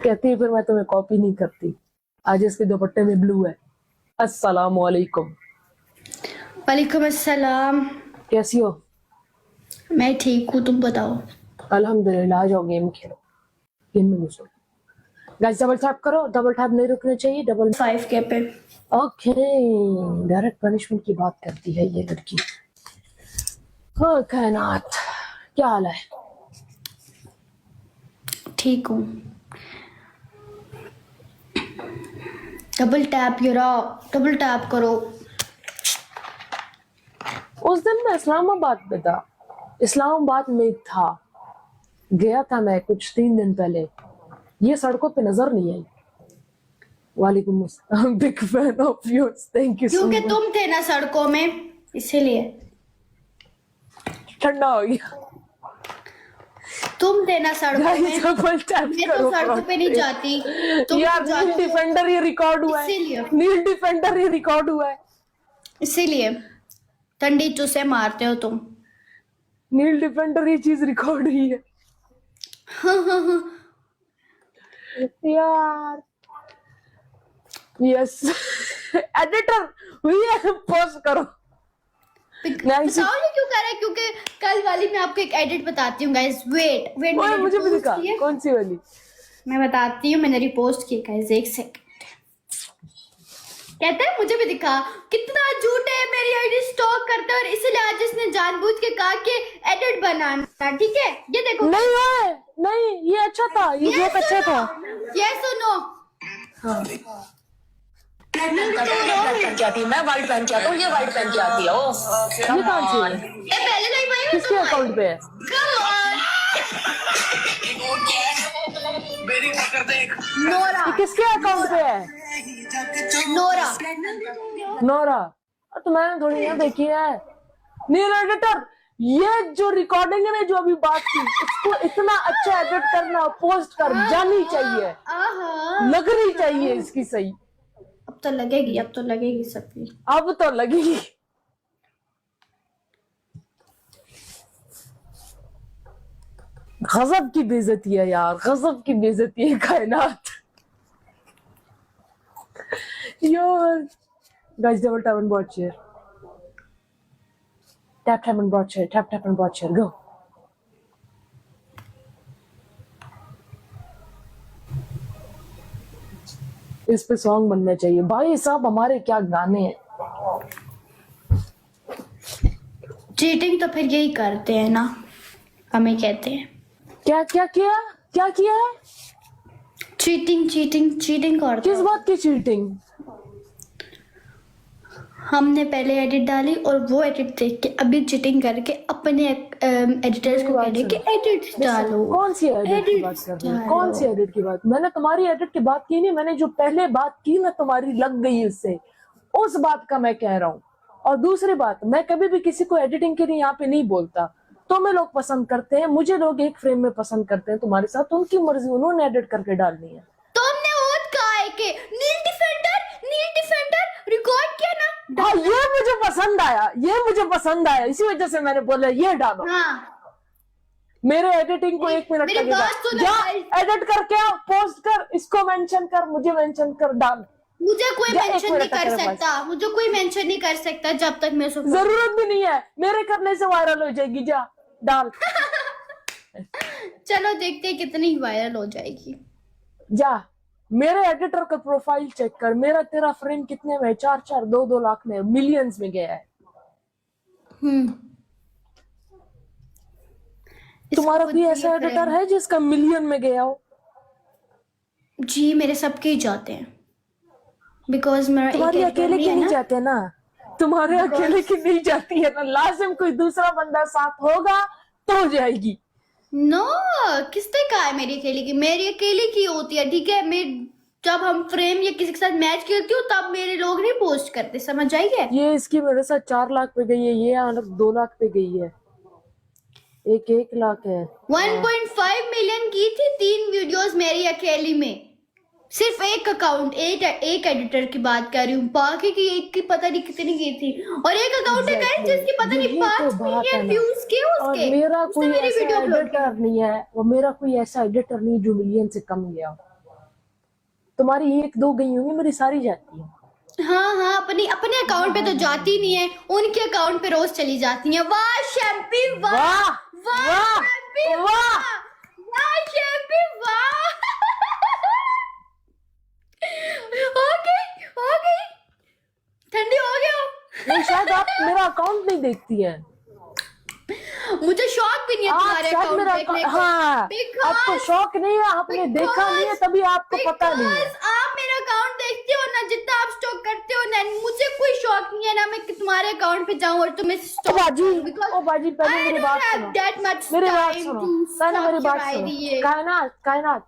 कहती है फिर मैं तुम्हें कॉपी नहीं करती। आज इसके दुपट्टे में ब्लू है। अस्सलाम वालेकुम। वालेकुम अस्सलाम। कैसी हो? मैं ठीक हूँ, तुम बताओ। अल्हम्दुलिल्लाह। आ जाओ गेम खेलो। गेम में घुसो। गाइस डबल टैप करो, डबल टैप नहीं रुकना चाहिए। डबल 5K पे। ओके। डायरेक्ट पनिशमेंट की बात करती है ये लड़की। हो कायनात, क्या हाल है? ठीक हूँ। डबल टैप यूरा, डबल टैप करो। उस दिन मैं इस्लामाबाद में था। इस्लामाबाद में था, गया था मैं कुछ 3 दिन पहले। ये सड़कों पे नजर नहीं आई। वालेकुम अस्सलाम। Big fan of yours, thank you so क्योंकि मच। तुम थे ना सड़कों में, इसीलिए। ठंडा हो गया। तुम थे ना सड़कों में। डबल टैप मैं करो। तो सड़कों पे नहीं जाती। तुम यार तो जाते नील हो। डिफेंडर ये रिकॉर्ड हुआ है। इसीलिए नील डिफेंडर ये रिकॉर्ड हुआ है। इसीलिए ठंडी चूसे मारते हो तुम। नील डिफेंडर ये चीज रिकॉर्ड हुई है। यार यस। एडिटर हुई है, पोस्ट करो। बताओ ये क्यों कर रहा है? क्योंकि कल वाली मैं आपको एक एडिट बताती हूँ गाइस। वेट वेट, ओए मुझे भी दिखा। मैंने कौन सी वाली? मैं बताती हूँ, मैंने रिपोस्ट की गाइस। एक सेकंड। कहता है मुझे भी दिखा। कितना झूठ है, मेरी आईडी स्टॉक करता है और इसलिए आज इसने जानबूझ के कहा कि एडिट बनाना। ठीक है, ये देखो। नहीं है, नहीं ये अच्छा था, ये जोक अच्छा था। ये सुनो। क्या थी? मैं वाइट पहन के आता हूँ, ये वाइट पहन के आती है। ओ ये कौन सी है? ये पहले नहीं भाई, किसके अकाउंट पे है? मेरी पकड़ देख। नोरा। ये किसके अकाउंट पे है? नोरा। नोरा। तो मैंने थोड़ी यहाँ देखी है। नील एडिटर, ये जो रिकॉर्डिंग है ना, जो अभी बात की, इसको इतना अच्छा एडिट करना, पोस्ट कर जानी चाहिए। आहा। लगनी चाहिए इसकी सही। अब तो लगेगी, अब तो लगेगी सबकी। अब तो लगेगी। गजब की बेइज्जती है यार, गजब की बेइज्जती है कायनात। यार guys double tap and watch share. Tap tap and watch share, tap tap and watch share, go. इस पे सॉन्ग बनना चाहिए भाई साहब। हमारे क्या गाने हैं। चीटिंग तो फिर यही करते हैं ना, हमें कहते हैं। क्या क्या किया? क्या किया है? चीटिंग चीटिंग चीटिंग करते किस हैं। बात की चीटिंग? हमने पहले एडिट डाली और वो एडिट देख के अभी चीटिंग करके अपने एडिटर्स को कह रहे कि एडिट डालो। कौन सी एडिट की बात कर रही है? कौन सी एडिट की बात? मैंने तुम्हारी एडिट की बात की नहीं। मैंने जो पहले बात की ना, तुम्हारी लग गई उससे, उस बात का मैं कह रहा हूँ। और दूसरी बात, मैं कभी भी किसी को एडिटिंग के लिए यहाँ पे नहीं बोलता। तुम्हें लोग पसंद करते हैं, मुझे लोग एक फ्रेम में पसंद करते हैं। तुम्हारे साथ उनकी मर्जी, उन्होंने एडिट करके डालनी है। तुमने खुद कहा है कि नील डिफेंडर रिकॉर्ड किया ना। हाँ, ये मुझे पसंद आया, ये मुझे पसंद आया, इसी वजह से मैंने बोला ये डालो। हाँ, मेरे एडिटिंग को 1 मिनट मेरी लगेगा। बात सुनो जा guys। एडिट करके आ, पोस्ट कर, इसको मेंशन कर, मुझे मेंशन कर, डाल। मुझे कोई जा, 1 मेंशन नहीं मिनट का कर तेरे पास। सकता, मुझे कोई मेंशन नहीं कर सकता जब तक मैं उसको। जरूरत भी नहीं है, मेरे करने से वायरल हो जाएगी। जा डाल। चलो देखते हैं कितनी वायरल हो जाएगी। जा मेरे एडिटर का प्रोफाइल चेक कर। मेरा तेरा फ्रेम कितने में? 4-4 2-2 लाख में, मिलियंस में गया है। तुम्हारा भी ऐसा एडिटर है जिसका मिलियन में गया हो? जी मेरे सबके ही जाते हैं, बिकॉज मेरा तुम्हारी एक अकेले की नहीं जाते ना। तुम्हारे अकेले की नहीं जाती है ना, लाजिम कोई दूसरा बंदा साथ होगा तो जाएगी। नो, किसने कहा है मेरी अकेले की? मेरी अकेले की होती है, ठीक है। मैं जब हम फ्रेम या किसी के साथ मैच खेलती हूँ तब मेरे लोग नहीं पोस्ट करते, समझ आइए। ये इसकी मेरे साथ 4 लाख पे गई है, ये अलग 2 लाख पे गई है, एक 1 लाख है। 1.5 मिलियन की थी 3 वीडियोस मेरी अकेली में। सिर्फ एक अकाउंट, एक एडिटर की बात कर रही हूँ, बाकी की एक की पता नहीं कितनी की थी। और एक अकाउंट है गाइस जिसकी पता नहीं 5 मिलियन व्यूज के उसके। और मेरा उसने कोई मेरी ऐसा वीडियो अपलोड एडिटर नहीं है, और मेरा कोई ऐसा एडिटर नहीं जो मिलियन से कम गया हो। तुम्हारी 1-2 गई होंगी, मेरी सारी जाती है। हाँ, अपने अपने अकाउंट पे तो जाती नहीं है, उनके अकाउंट पे रोज चली जाती है। वाह शैम्पी वाह, वाह वाह शैम्पी वाह वाह, वाह शैम्पी वाह। हो गई, ठंडी हो गया। नहीं, शायद आप मेरा अकाउंट नहीं देखती है। मुझे शौक भी नहीं है आप तुम्हारे शायद अकाउंट मेरा देखने को। हाँ, Because- आपको शौक नहीं है, आपने देखा नहीं है, तभी आपको पता नहीं है। Because आप मेरा अकाउंट देखते हो ना, जितना आप स्टॉक करते हो ना, मुझे कोई शौक नहीं है ना मैं कि तुम्हारे अकाउंट पे जाऊं और तुम्हें स्टॉक ओ बाजी, पहले मेरी बात सुनो, मेरी बात सुनो, पहले मेरी बात सुनो। कायनात,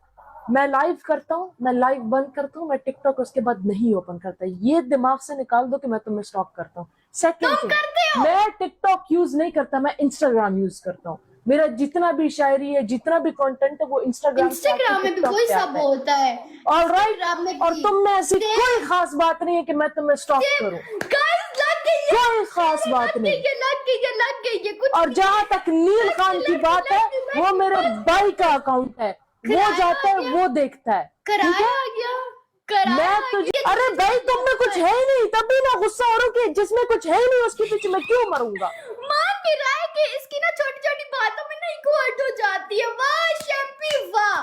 मैं लाइव करता हूँ, मैं लाइव बंद करता हूँ, मैं टिकटॉक उसके बाद नहीं ओपन करता। ये दिमाग से निकाल दो कि मैं तुम्हें स्टॉक करता हूँ। सेकंड थिंग, मैं टिकटॉक यूज नहीं करता, मैं इंस्टाग्राम यूज करता हूँ। मेरा जितना भी शायरी है, जितना भी कंटेंट है, वो इंस्टाग्राम में भी वही सब होता है। ऑलराइट, Instagram में और भी। तुम में ऐसी कोई खास बात नहीं है कि मैं तुम्हें स्टॉक करूँ, Guys, लग गई है, कोई खास बात नहीं। लग गई है कुछ। और जहाँ तक नील खान की बात है, वो मेरे भाई का अकाउंट है, वो जाता है, वो देखता है। कराया आ गया, कराया मैं आ तुझे, गया। अरे भाई तुम में कुछ है ही नहीं, तभी ना गुस्सा हो रहा हूँ कि जिसमें कुछ है ही नहीं उसके पीछे मैं क्यों मरूंगा। मान भी रहा है कि इसकी ना छोटी छोटी बातों में ना इको हर्ट हो जाती है। वाह शैम्पी वाह,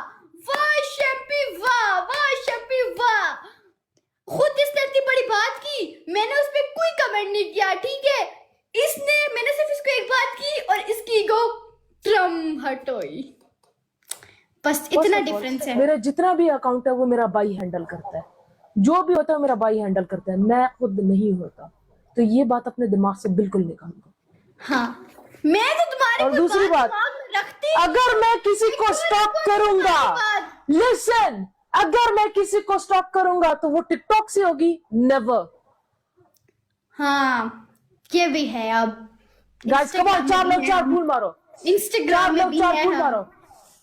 वाह शैम्पी वाह, वाह शैम्पी वाह। खुद इसने इतनी बड़ी बात की, मैंने उस पर कोई कमेंट नहीं किया, ठीक है। इसने, मैंने सिर्फ इसको एक बात की और इसकी ईगो ट्रम हट हुई। बस इतना डिफरेंस है। मेरा जितना भी अकाउंट है वो मेरा भाई हैंडल करता है, जो भी होता है मेरा भाई हैंडल करता है, मैं खुद नहीं होता। तो ये बात अपने दिमाग से बिल्कुल निकाल दो। हाँ, मैं तो तुम्हारे और कोई दूसरी बात, दिमाग में रखती अगर मैं किसी को स्टॉक करूंगा, बात। लिसन, अगर मैं किसी को स्टॉक करूंगा तो वो टिकटॉक से होगी, नेवर। हाँ, ये भी है। अब गाइस कम ऑन, 4 लोग 4 फूल मारो, इंस्टाग्राम 4 में लोग भी 4 है। फूल हाँ। मारो,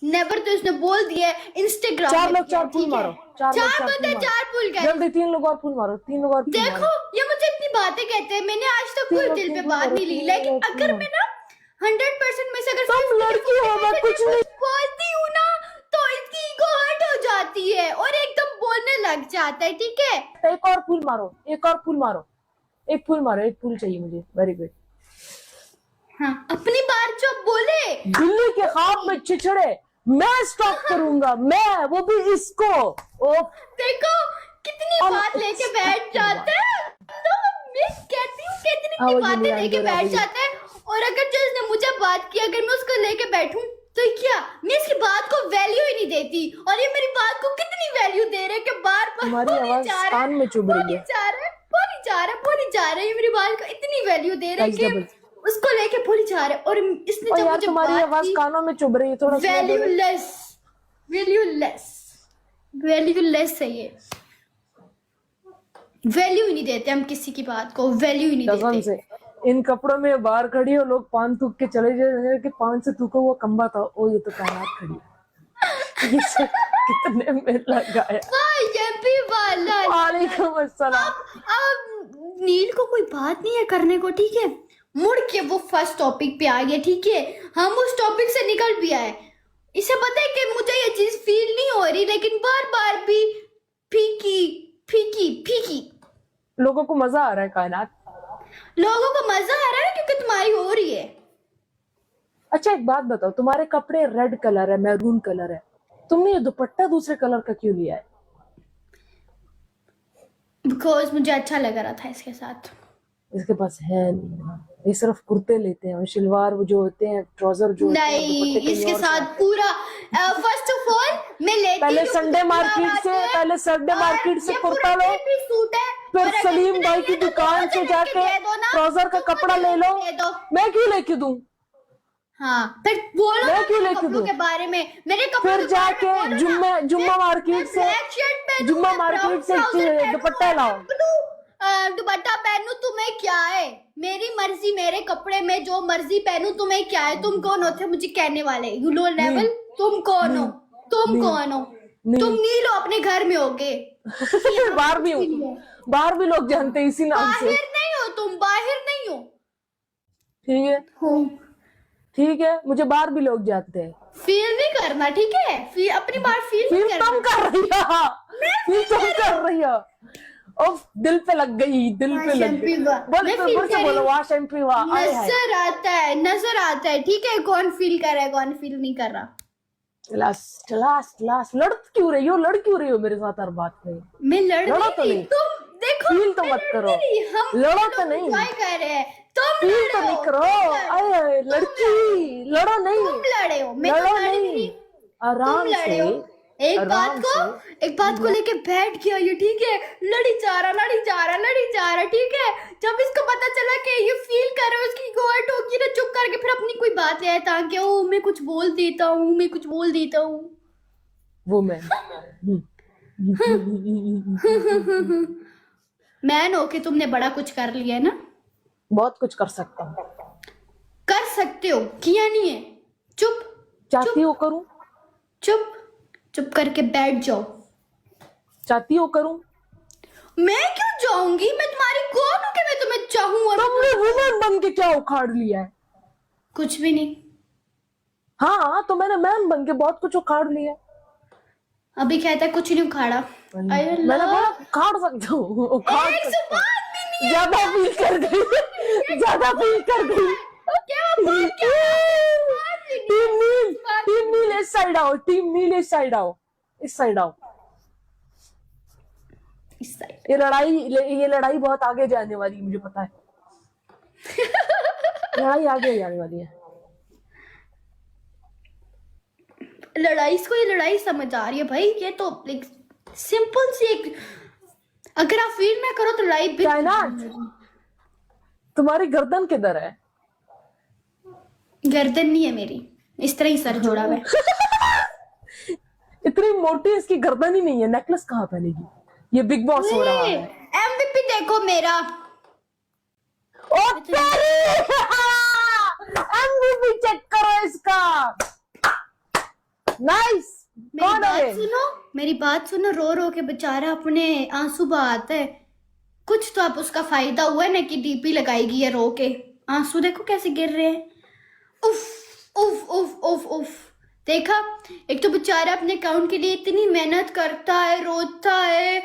नेवर तो इसने बोल दिया है। इंस्टाग्राम 4 में लोग भी है, 4 फूल ठीक है। मारो, 4 लोग 4 बंदे फूल 4 फूल मारो, गए। जल्दी 3 लोग और फूल मारो, 3 लोग और फूल देखो, मारो। ये मुझे इतनी बातें कहते हैं, मैंने आज तक कोई तीन दिल पे लोग बात फूल नहीं ली। मारो, लेकिन तीन लोग अगर फूल मैं ना 100% में से अगर तुम लड़की हो, मैं कुछ नहीं। बोलती हूँ ना, तो इसकी ईगो हर्ट हो जाती है और एकदम बोलने लग जाता है, ठीक है। एक और फूल मारो, एक और फूल मारो, एक फूल मारो, एक फूल चाहिए मुझे। Very good. हाँ, अपनी बात जो बोले। दिल्ली के ख्वाब में छिछड़े, मैं स्टॉप करूंगा, मैं, वो भी इसको। ओ देखो कितनी बात लेके बैठ जाते हैं। तो मैं कहती हूँ कितनी हाँ, वो बातें जिन्हें लेके आंदोलन बैठ भी। जाते हैं। और अगर जो इसने मुझे बात की, अगर मैं उसको लेके बैठूं तो क्या मैं इसकी बात को वैल्यू ही नहीं देती। और ये मेरी बात को कितनी वैल्यू दे रहे हैं कि बार बार तुम्हारी आवाज कान में चुभ रही है। बोली जा रहे हैं। मेरी बात को इतनी वैल्यू दे रहे हैं Guys, कि उसको लेके बोली जा रहे हैं। और इसने ओ जब यार मुझे तुम्हारी बात आवाज की, कानों में चुभ रही है, थोड़ा सा बोलो। वैल्यूलेस है ये। वैल्यू ही नहीं देते हम किसी की बात को, वैल्यू ही नहीं कसम देते। से इन कपड़ों में बाहर खड़ी हो, लोग पान थूक के चले जाए कि पान से थूको वो कंबा था। ओ ये तो कायनात खड़ी है। ये सब कितने में लगाया। वाह ये भी वाला। वालेकुम अस्सलाम। अब नील को कोई बात नहीं है करने को, ठीक है। मुड़ के वो फर्स्ट टॉपिक पे आ गया, ठीक है। हम उस टॉपिक से निकल भी आए। इसे पता है कि मुझे ये चीज फील नहीं हो रही, लेकिन बार बार भी फीकी फीकी फीकी। लोगों को मजा आ रहा है कायनात। लोगों को मजा आ रहा है क्योंकि तुम्हारी हो रही है। अच्छा एक बात बताओ, तुम्हारे कपड़े रेड कलर है, मैरून कलर है, तुमने ये दुपट्टा दूसरे कलर का क्यों लिया है? बिकॉज मुझे अच्छा लग रहा था इसके साथ। इसके पास है नहीं ना, ये सिर्फ कुर्ते लेते हैं और शलवार वो जो होते हैं, ट्राउजर जो होते हैं, नहीं, दुपट्टे कहीं इसके और साथ से। पूरा फर्स्ट ऑफ ऑल मैं लेती पहले हूँ संडे मार्केट से, पहले संडे मार्केट से कुर्ता लो, सूट है। फिर और अगर सलीम इतना भाई ही की है तो दुकान मुझे से जाके दे दो ना, ट्राउजर का तो कपड़ा मुझे ले लो। दे दो। मैं क्यों लेके दूं? हाँ, फिर बोलो मैं ना क्यों मेरे लेके कपड़ों दूं? के बारे में। मेरे कपड़ों फिर के बारे में जाके बोलो जुम्मा ना। जुम्मा मार्केट मैं से, ब्लैक शर्ट पहनूं, जुम्मा मैं मार्केट ब्राउन से ट्राउजर पहनूं, दुपट्टा और लाओ। मैं ब्लू दुपट्टा पहनूं, तुम्हें क्या है? मेरी मर्जी, मेरे कपड़े में जो मर्जी पहनूं, तुम्हें क्या है? तुम कौन होते हो मुझे कहने वाले? You low level. तुम कौन हो? तुम कौन हो? तुम नील हो, अपने घर में होगे। बाहर भी हूँ, बाहर भी लोग जानते हैं इसी नाम से। बाहर नहीं हो तुम, बाहर नहीं हो। ठीक है, हो ठीक है, मुझे बाहर भी लोग जानते हैं। फील नहीं करना, ठीक है। अपनी बात फील नहीं फिर करना। तुम कर रही हो। फील तुम कर रही हो। उफ, दिल पे लग गई, दिल पे लग गई। बोल मैं फिर feel फिर से कर बोलो रही हूँ। वाश एंड पी वाह। आए हाय। नजर आता है, ठीक है, कौन फील कर रहा है कौन फील नहीं कर रहा। लास्ट लास्ट लास्ट लड़ क्यों रही हो मेरे साथ हर बात में? मैं लड़ लड़ो नहीं तो रही, नहीं। तुम देखो फील तो मैं मत लड़ करो। नहीं रही, हम लड़ो तो लोग नहीं। enjoy कर रहे हैं, तुम फील लड़ तो रहे नहीं हो, करो। आए हाय, लड़की लड़ो नहीं, तुम लड़े हो, मैं तो लड़ो लड़ नहीं नहीं, रही, आराम तुम लड़े से। हो। एक आराम बात को लेके बैठ गया ये, ठीक है, लड़ी जा रहा, ठीक है। जब इसको पता चला कि ये फील कर रहा है, उसकी गो हर्ट होगी ना, चुप करके फिर अपनी कोई बात ले आया ताकि ओ मैं कुछ बोल देता हूँ। वो मैं मैन हो के तुमने बड़ा कुछ कर लिया है ना, बहुत कुछ कर सकता हूँ। कर सकते हो, किया नहीं है, चुप चाहती हो करूं? चुप करके बैठ जाओ। चाहती हो करूं? मैं क्यों जाऊंगी, मैं तुम्हारी कौन हूं कि मैं तुम्हें चाहूं? और तुमने वुमन बन के क्या उखाड़ लिया है? कुछ भी नहीं, हाँ, तो मैंने मैन बन के बहुत कुछ उखाड़ लिया। अभी कहता है कुछ नहीं उखाड़ा। मैंने बोला उखाड़ सकता हूँ, उखाड़ एक सकता हूँ। सवाल भी नहीं है। ज्यादा फील कर गई, ज्यादा फील कर गई। टीम नील इस साइड आओ, टीम नील इस साइड आओ, इस साइड आओ। इस साइड ये लड़ाई बहुत आगे जाने वाली है, मुझे पता है। लड़ाई आगे जाने वाली है। ये लड़ाई समझ आ रही है भाई, ये तो एक सिंपल सी एक, अगर आप फील ना करो तो लड़ाई भी। तुम्हारी गर्दन किधर है? गर्दन नहीं है मेरी, इस तरह ही सर जुड़ा हुआ है। इतनी मोटी इसकी गर्दन ही नहीं है, नेकलेस कहाँ पहनेगी? ये बिग बॉस हो रहा है। एमवीपी देखो मेरा, एमवीपी चेक करो इसका। नाइस। कौन है? मेरी बात सुनो, रो के बेचारा अपने आंसू बहाता है, कुछ तो अब उसका फायदा हुआ है ना कि डीपी लगाएगी ये रो के, आंसू देखो कैसे गिर रहे हैं। उफ उफ उफ उफ उफ, देखा, एक तो बेचारा अपने अकाउंट के लिए इतनी मेहनत करता है, रोता है,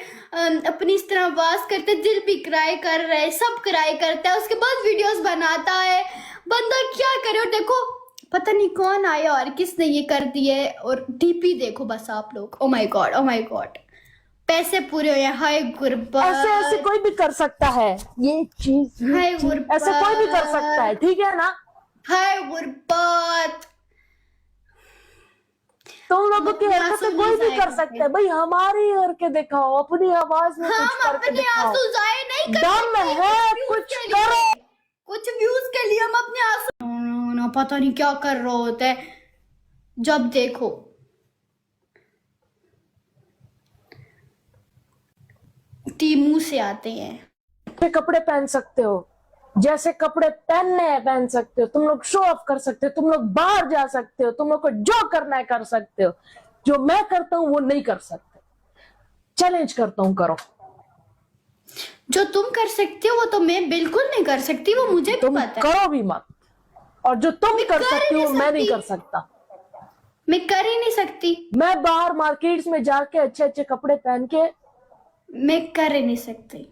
अपनी इस तरह आवाज करता है, दिल भी क्राई कर रहा है, सब क्राई करता है, उसके बाद वीडियोस बनाता है, बंदा क्या करे। और देखो पता नहीं कौन आया और किसने ये कर दिए, और डीपी देखो बस आप लोग। ओ माय गॉड, पैसे पूरे हुए, हाय गुरबत। ऐसे कोई भी कर सकता है ये चीज, हाय गुरबत, ऐसे कोई भी कर सकता है, ठीक है ना? हाय गुरबत, तुम लोगों की हरकतें कोई भी कर सकता है भाई। हमारी हरकत दिखाओ, अपनी आवाज में कुछ हम करके अपने दिखाओ। आंसू जाए नहीं कर दम सकते, है, कुछ करो। कुछ व्यूज के लिए हम अपने आंसू ना पता नहीं क्या कर रहे होते हैं। जब देखो टीमू से आते हैं। कपड़े पहन सकते हो, जैसे कपड़े पहनने हैं पहन सकते हो, तुम लोग शो ऑफ कर सकते हो, तुम लोग बाहर जा सकते हो, तुम लोग को जो करना है कर सकते हो। जो मैं करता हूँ वो नहीं कर सकते। चैलेंज करता हूँ, करो। जो तुम कर सकते हो वो तो मैं बिल्कुल नहीं कर सकती, वो मुझे भी तुम पता है। करो भी मत, और जो तुम कर सकती हो मैं नहीं कर सकता। मैं कर ही नहीं सकती, मैं बाहर मार्केट्स में जाके अच्छे अच्छे कपड़े पहन के मैं कर ही नहीं सकती,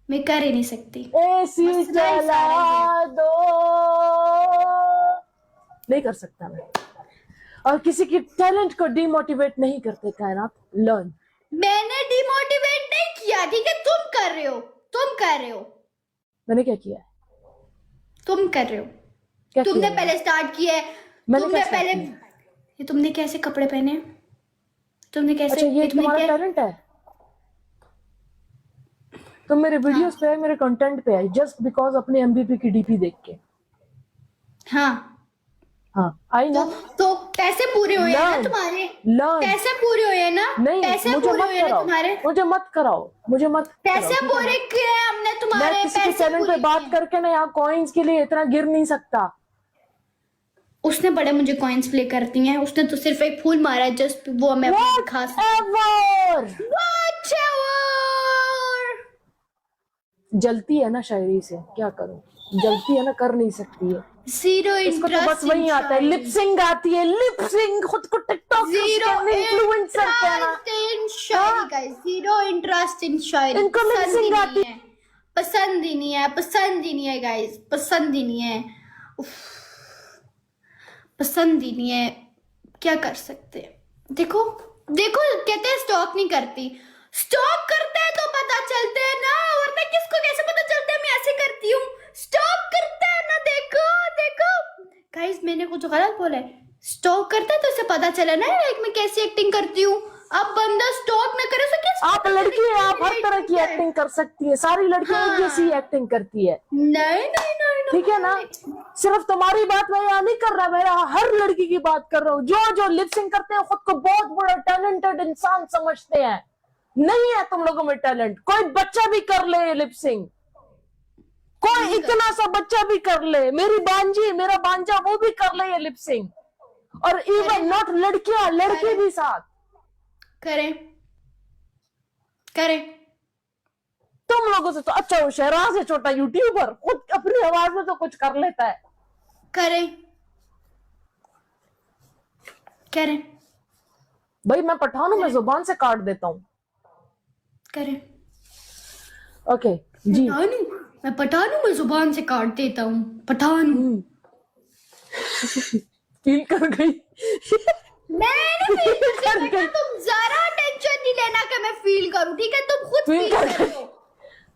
मैं कर ही नहीं सकती। एसी मसला ही चला सारा दो, नहीं कर सकता मैं। और किसी की टैलेंट को डिमोटिवेट नहीं करते कायनात। लर्न। मैंने डिमोटिवेट नहीं किया, ठीक है, तुम कर रहे हो। मैंने क्या किया है? तुम कर रहे हो, क्या तुमने किया है? पहले स्टार्ट किया है, मैंने तुमने क्या पहले, start किया? ये तुमने कैसे कपड़े पहने, तुमने कैसे, अच्छा, ये तुमने तुम्हारा क्या, टैलेंट है? तुम मेरे वीडियोस पे है, मेरे कंटेंट पे है, जस्ट बिकॉज अपने एमवीपी की डीपी देख के। हाँ आई ना। तो पैसे पूरे हुए हैं ना Learn. तुम्हारे, लर्न। पैसे पूरे हुए हैं ना, नहीं, पैसे मुझे पूरे मत हुए हैं ना कराओ, तुम्हारे, मुझे मत कराओ, मुझे मत पैसे कराओ, ठीक है ना? पूरे किए हैं हमने तुम्हारे, मैं किसी के पैसे चैनल पे पूरे बात किए। करके ना यहाँ कॉइन्स के लिए इतना गिर नहीं सकता। उसने बड़े मुझे कॉइन्स प्ले करती हैं, उसने तो सिर्फ एक फूल मारा है, जस्ट वो मैं अपनी खास जलती है ना शायरी से, क्या करूं? जलती है ना, कर नहीं सकती है। जीरो इसको तो इंटरेस्ट, बस वही आता है, लिपसिंग आती है, लिपसिंग। खुद को टिकटॉक जीरो इन्फ्लुएंसर कहना। इंटरेस्ट इन शायरी जीरो इंटरेस्ट इन शायरी, इनको पसंद ही mixing नहीं आती- है, पसंद ही नहीं है, पसंद ही नहीं है गाइस, पसंद ही नहीं है, उफ, पसंद ही नहीं है, क्या कर सकते हैं। देखो देखो कहते हैं स्टॉक नहीं करती, स्टॉक करते हैं तो पता चलते है ना, वरना किसको कैसे पता चलता है मैं ऐसे करती हूँ, स्टॉक करता है ना। देखो देखो गाइस मैंने कुछ गलत बोला है, स्टॉक करता है तो उसे पता चला ना लाइक मैं कैसी एक्टिंग करती हूँ। अब बंदा स्टॉक न करे तो कैसे आप पता लड़की चलेगा है, आप हर कि तरह की है? एक्टिंग कर सकती है, सारी लड़कियां एक हाँ। जैसी एक्टिंग करती है, नहीं नहीं नहीं ठीक है ना। सिर्फ तुम्हारी बात मैं यहाँ नहीं कर रहा, मैं यहाँ हर लड़की की बात कर रहा हूँ। जो जो लिपसिंग करते हैं खुद को बहुत बड़ा टैलेंटेड इंसान समझते हैं, नहीं है तुम लोगों में टैलेंट। कोई बच्चा भी कर ले लिपसिंग, कोई इतना सा बच्चा भी कर ले, मेरी बांजी मेरा बांजा वो भी कर ले ये लिपसिंग, और इवन नॉट लड़कियां, लड़के भी साथ करें करें। तुम लोगों से तो अच्छा वो शहराज है छोटा यूट्यूबर, खुद अपनी आवाज में तो कुछ कर लेता है। करें करें भाई मैं पठान हूं, मैं जुबान से काट देता हूँ। करें। ओके जी। पठान हूँ मैं, पठान हूँ मैं, जुबान से काट देता हूँ, पठान हूँ। फील कर गई। मैंने फील कर करना, गई। तुम जरा टेंशन नहीं लेना कि मैं फील करूं, ठीक है। तुम खुद फील फील कर करते हो,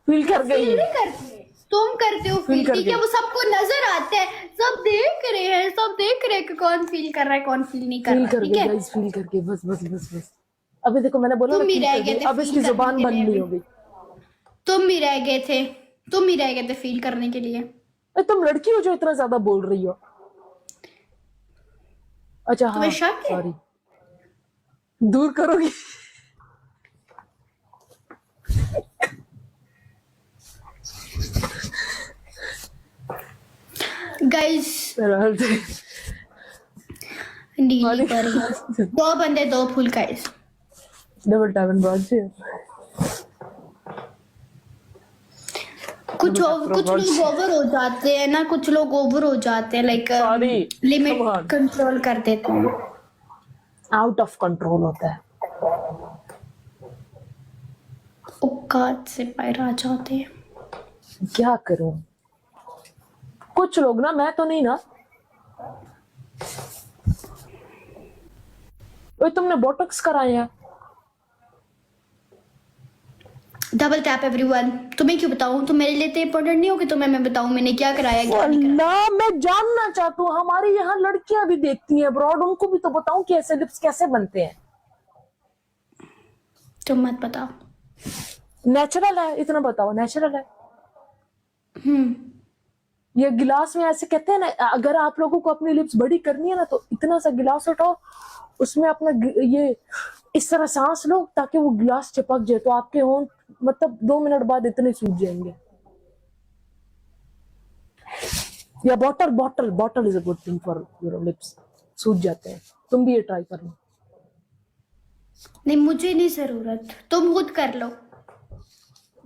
फील कर गई। फील नहीं करते, तुम करते हो फील फील, कर ठीक है। गई। वो सबको नजर आता है, सब देख रहे हैं, सब देख रहे हैं कि कौन फील कर रहा है कौन फील नहीं कर फील रहा है, कर ठीक गई है। गाइस, फील करके बस बस बस बस। अभी देखो मैंने बोला ना तुम ही feel रह कर गए गई, थे अब feel इसकी करने जुबान के बंद लिए नहीं अभी। होगी। तुम ही रह गए थे, तुम ही रह गए थे फील करने के लिए। तुम लड़की हो जो इतना ज्यादा बोल रही हो। अच्छा हाँ तुम्हें शक है? सॉरी, दूर करोगी। गाइस मेरा हाल से- नीली परी, दो बंदे दो फूल गाइस। डबल टैप एंड बात से कुछ कुछ लोग ओवर हो जाते हैं ना, कुछ लोग ओवर हो जाते हैं, like Sorry, limit come on. Control कर देते हैं। आउट ऑफ कंट्रोल होता है। औकात से बाहर आ जाते हैं। क्या करूं, कुछ लोग ना, मैं तो नहीं ना। ओए तुमने बोटॉक्स कराए हैं? Double tap everyone. तुम्हें क्यों बताऊं, तुम मेरे लिए तो इम्पोर्टेंट नहीं हो कि तुम्हें मैं बताऊं मैंने क्या कराया क्या नहीं कराया। अल्लाह, मैं जानना चाहता हूँ, हमारी यहाँ लड़कियां भी देखती हैं अब्रॉड, उनको भी तो बताऊं कि ऐसे लिप्स कैसे बनते हैं। तुम मत बताओ। नेचुरल है, इतना बताओ, नेचुरल है। हम्म, ये गिलास में ऐसे कहते हैं ना, अगर आप लोगों को अपनी लिप्स बड़ी करनी है ना तो इतना सा गिलास उठाओ, उसमें अपना ये इस तरह सांस लो ताकि वो गिलास चिपक जाए, तो आपके होंठ मतलब 2 मिनट बाद इतने सूज जाएंगे। या bottle bottle bottle is a good thing for your lips, सूज जाते हैं। तुम भी ये ट्राई कर लो। नहीं मुझे नहीं जरूरत, तुम खुद कर लो।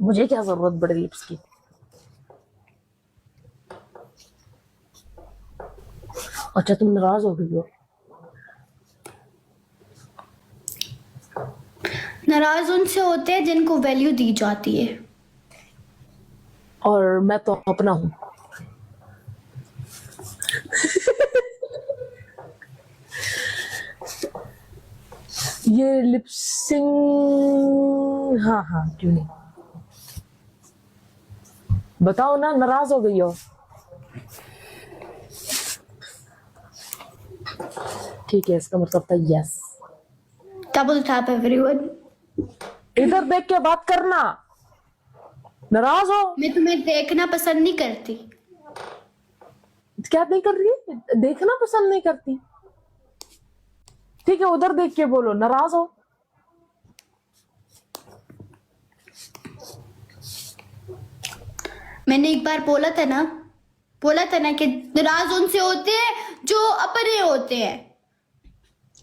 मुझे क्या जरूरत बड़े लिप्स की। अच्छा तुम नाराज हो गई हो? नाराज उनसे होते हैं जिनको वैल्यू दी जाती है। और मैं तो अपना हूं। ये लिपसिंग, हाँ हाँ क्यों नहीं, बताओ ना, नाराज हो गई हो? ठीक है, इसका मतलब था यस। Double tap everyone. इधर देख के बात करना, नाराज हो? मैं तुम्हें देखना पसंद नहीं करती। क्या नहीं कर रही है? देखना पसंद नहीं करती, ठीक है, उधर देख के बोलो, नाराज हो? मैंने एक बार बोला था ना कि नाराज उनसे होते हैं जो अपने होते हैं,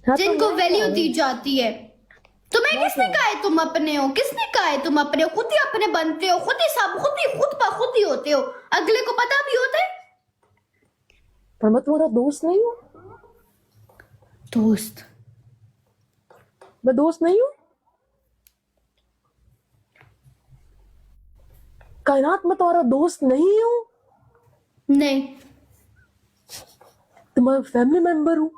हाँ, तो जिनको मैं- वैल्यू दी जाती है। तुम्हें किसने कहा है तुम अपने हो, किसने कहा है तुम अपने हो? खुद ही अपने बनते हो, खुद ही सब, खुद ही होते हो, अगले को पता भी होता है। पर मैं तुम्हारा दोस्त नहीं हूँ। दोस्त? मैं दोस्त नहीं हूँ। कायनात में तुम्हारा दोस्त नहीं हूँ, नहीं, तुम्हारा फैमिली मेंबर हूँ।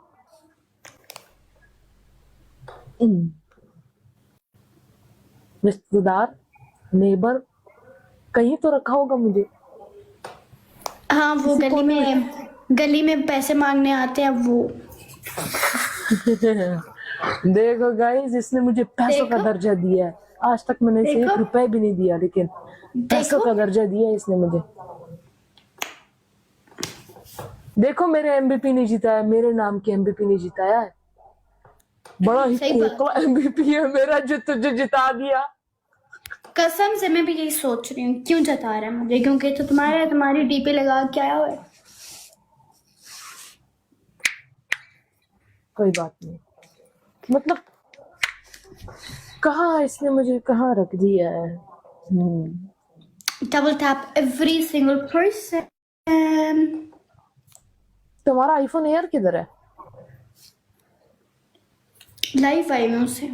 रिश्तेदार, नेबर, कहीं तो रखा होगा मुझे। हाँ वो किसी गली में पैसे मांगने आते हैं वो। देखो गाइस, इसने मुझे पैसों का देखो। दर्जा दिया है। आज तक मैंने इसे देखो। 1 रुपए भी नहीं दिया, लेकिन पैसों देखो। का दर्जा दिया है इसने मुझे। देखो मेरे एमबीपी नहीं जिताया, मेरे नाम की एमबीपी नहीं जिताया है। बड़ा ही सही बात। खोखला एमबीपी है मेरा जो तुझे जिता दिया। कसम से मैं भी यही सोच रही हूँ क्यों जता रहा है मुझे, क्योंकि तो तुम्हारी डीपी लगा के आया हुआ है। कोई बात नहीं, मतलब कहाँ इसने मुझे कहाँ रख दिया है। Double tap every single person. तुम्हारा आईफोन एयर किधर है? लाइव आई मैं उसे।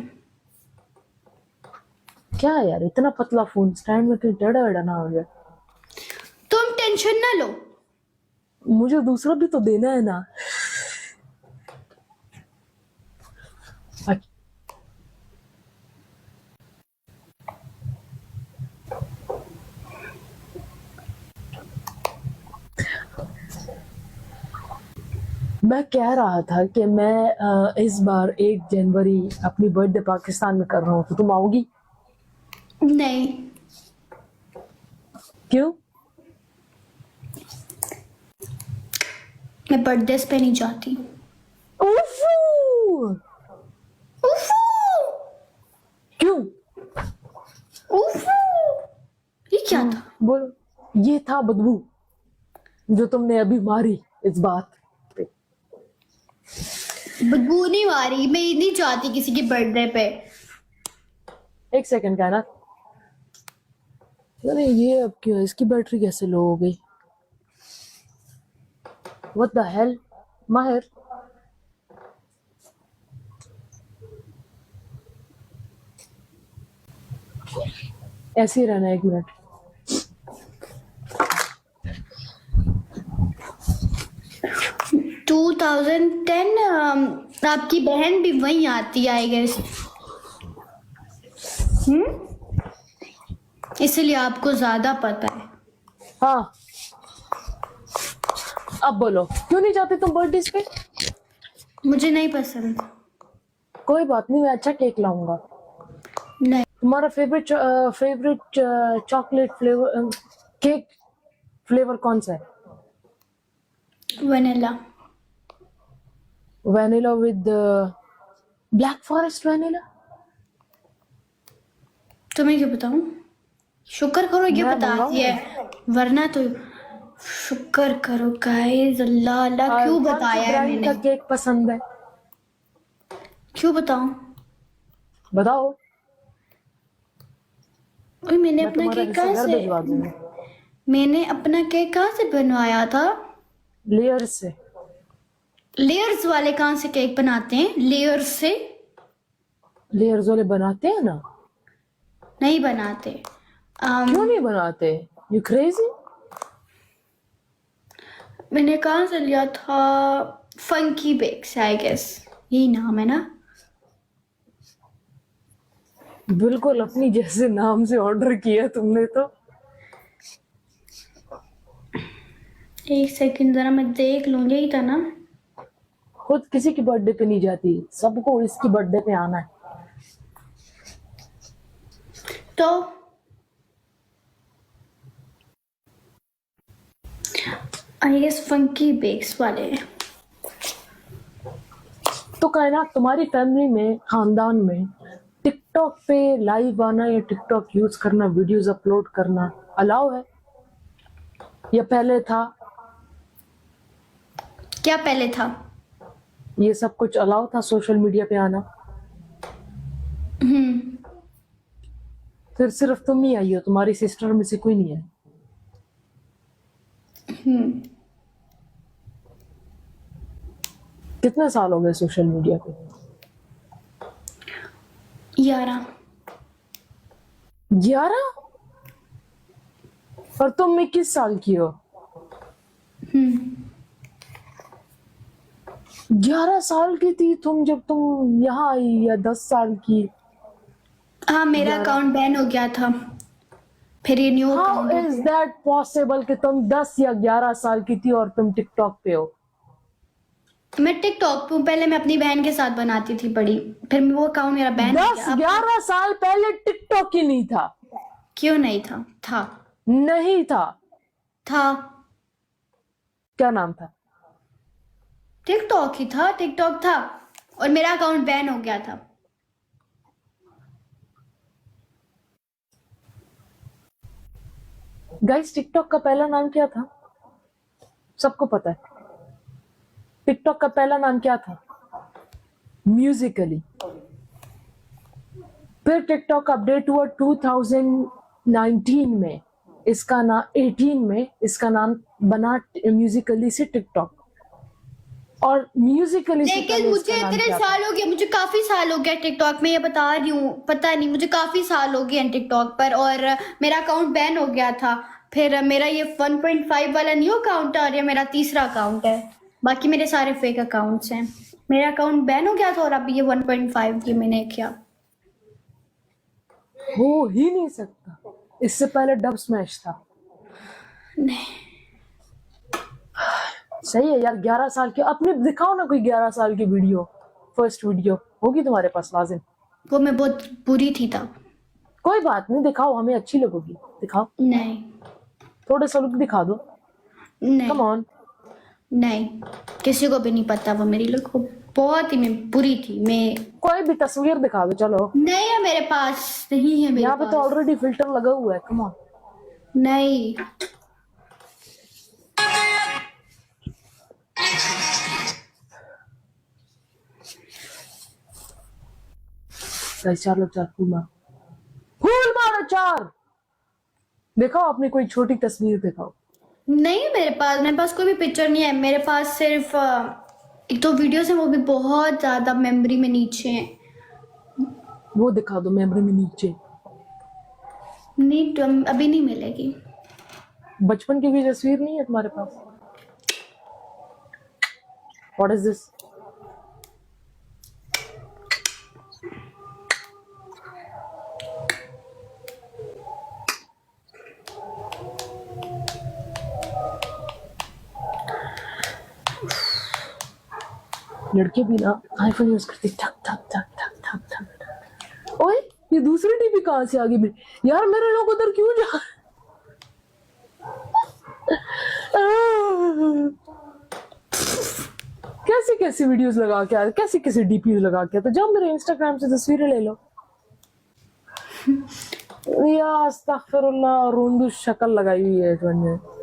क्या यार, इतना पतला फोन स्टैंड में कहीं टेढ़ा वेढ़ा ना हो जाए। तुम टेंशन ना लो, मुझे दूसरा भी तो देना है ना। मैं कह रहा था कि मैं इस बार 1 जनवरी अपनी बर्थडे पाकिस्तान में कर रहा हूँ, तो तुम आओगी? नहीं क्यों? मैं बर्थडे पे नहीं जाती। उफू! क्यों? ये क्या था? बोलो। ये था बदबू जो तुमने अभी मारी इस बात पे। बदबू नहीं मारी, मैं नहीं चाहती किसी की बर्थडे पे। 1 सेकंड का ना। अरे ये अब क्यों है? इसकी बैटरी कैसे लो हो गई? What the hell? माहिर, ऐसे ही रहना 1 मिनट। टू 2010 आपकी बहन भी वहीं आती है आई गेस। इसलिए आपको ज्यादा पता है। हाँ, अब बोलो, क्यों नहीं जाते तुम बर्थडे पे? मुझे नहीं पसंद। कोई बात नहीं, मैं अच्छा केक लाऊंगा। नहीं, तुम्हारा favourite chocolate flavour cake flavour कौन सा है? Vanilla. Vanilla with black forest vanilla. तुम्हें क्यों बताऊं? शुक्र करो ये मैं बताती है, वरना तो शुक्र करो गाइस। अल्लाह अल्लाह क्यों बताया है ब्रांड का मैंने? केक पसंद है? क्यों बताऊं? बताओ, और मैंने मैं अपना तुम्हारा केक कहाँ हिस्सा घर से भिजवा दूंगा। मैंने अपना केक कहाँ से बनवाया था? लेयर से। लेयर्स वाले कहाँ से केक बनाते हैं? लेयर्स से लेयर्स वाले बनाते हैं ना। नहीं बनाते। क्यों नहीं बनाते? You crazy? मैंने कहाँ से लिया था? फंकी बेक्स आई गेस, यही नाम है ना? बिल्कुल अपनी जैसे नाम से ऑर्डर किया तुमने तो। एक सेकंड जरा मैं देख लूँ, यही था ना? खुद किसी की बर्थडे पे नहीं जाती, सबको इसकी बर्थडे पे आना है। तो आई गेस फंकी बेक्स वाले। तो कायनात, तुम्हारी फैमिली में, खानदान में टिकटॉक पे लाइव आना या टिकटॉक यूज करना, वीडियोस अपलोड करना अलाउ है या पहले था? क्या पहले था? ये सब कुछ अलाउ था सोशल मीडिया पे आना? फिर सिर्फ तुम ही आई हो, तुम्हारी सिस्टर में से कोई नहीं है? कितने साल हो गए सोशल मीडिया पे? 11। 11? और तुम 21 साल की हो। 11 साल की थी तुम जब तुम यहाँ आई, या 10 साल की? हाँ, मेरा अकाउंट बैन हो गया था, फिर ये knew how account. Is that possible कि तुम 10 या 11 साल की थी और तुम टिकटॉक पे हो? मैं टिकटॉक पे पहले मैं अपनी बहन के साथ बनाती थी बड़ी, फिर वो अकाउंट मेरा बैन हो 10 गया। 11 साल पहले टिकटॉक ही नहीं था। क्यों नहीं था? था। नहीं था? था। क्या नाम था? टिकटॉक ही था, टिकटॉक था, और मेरा अकाउंट बैन हो गया था। गाइस, टिकटॉक का पहला नाम क्या था? सबको पता है। टिकटॉक का पहला नाम क्या था? म्यूजिकली। फिर टिकटॉक अपडेट हुआ 2019 में, इसका नाम 18 में इसका नाम बना म्यूजिकली से टिकटॉक। और म्यूजिकली से लेकिन पहले मुझे इसका नाम इतने क्या था? साल हो गए, मुझे काफी साल हो गया टिकटॉक में, ये बता रही हूँ, पता नहीं, मुझे काफी साल हो गए हैं टिकटॉक पर, और मेरा अकाउंट बैन हो गया था। फिर मेरा ये 1.5 वाला न्यू अकाउंट है, और ये मेरा तीसरा अकाउंट है, बाकी मेरे सारे फेक अकाउंट्स हैं। मेरा अकाउंट बैन हो गया था, और अब ये 1.5 की मैंने किया। हो ही नहीं सकता, इससे पहले डब स्मैश था। नहीं, सही है यार, 11 साल की। अपने दिखाओ ना कोई 11 साल की वीडियो, फर्स्ट वीडियो होगी तुम्हारे पास लाजिम। वो मैं बहुत बुरी थी तब। कोई बात नहीं, दिखाओ, हमें अच्छी लगेगी, दिखाओ, नहीं, थोड़े सा लुक दिखा दो। कम नहीं, ऑन। नहीं, किसी को भी नहीं पता वो मेरी लुक, बहुत ही मैं बुरी थी। मैं कोई भी तस्वीर दिखा दो, चलो। नहीं है मेरे पास, नहीं है मेरे यहाँ पे तो पास, ऑलरेडी फिल्टर लगा हुआ है, कम ऑन। नहीं। चार लोग, चार फूल मार, फूल मारो चार। दिखाओ अपनी कोई छोटी तस्वीर दिखाओ। नहीं है मेरे पास कोई भी पिक्चर नहीं है। मेरे पास सिर्फ एक दो वीडियोस हैं, वो भी बहुत ज्यादा मेमोरी में नीचे हैं। वो दिखा दो मेमोरी में नीचे। नहीं, तो अभी नहीं मिलेगी। बचपन की भी तस्वीर नहीं है तुम्हारे पास? What is this? लड़के भी ना आईफोन यूज करते, ठक ठक ठक ठक ठक ठक। ओए, ये दूसरी टीवी कहाँ से आ गई मेरी? यार मेरे लोग उधर क्यों जा? कैसी कैसी वीडियोस लगा के, कैसी कैसी डीपीज लगा के, तो जाओ मेरे इंस्टाग्राम से तस्वीरें ले लो। या अस्तगफिरुल्लाह, रोंदू शक्ल लगाई हुई है इस बंदे ने।